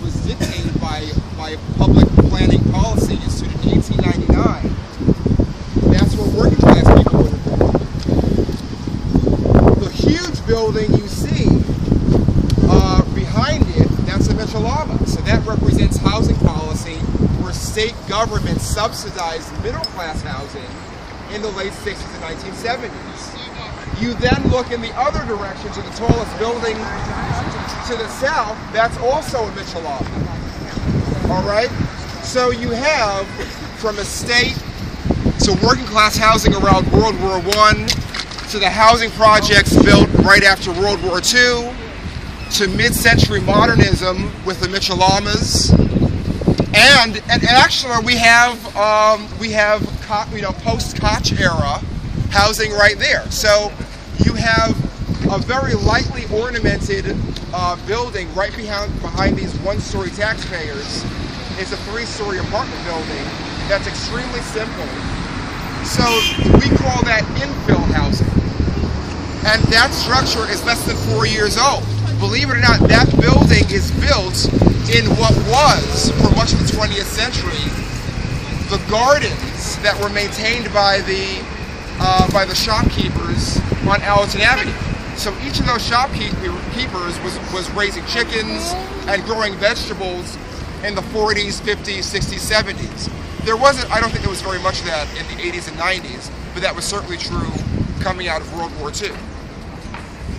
was dictated by public planning policy instituted in 1899. That's where working class people would have been. The huge building you see behind it, that's the Michell Lama. So that represents housing policy where state government subsidized middle class housing in the late 60s and 1970s. You then look in the other direction to the tallest building to the south, that's also a Michell Lama. All right? So you have from estate to working class housing around World War I, to the housing projects built right after World War II, to mid-century modernism with the Michell Lamas, and actually we have post-Koch era housing right there. So you have a very lightly ornamented building right behind these one-story taxpayers. It's a three-story apartment building that's extremely simple. So we call that infill housing. And that structure is less than 4 years old. Believe it or not, that building is built in what was, for much of the 20th century, the gardens that were maintained by the shopkeepers on Allerton Avenue. So each of those shopkeepers was raising chickens and growing vegetables in the 40s, 50s, 60s, 70s. I don't think there was very much of that in the 80s and 90s, but that was certainly true coming out of World War II.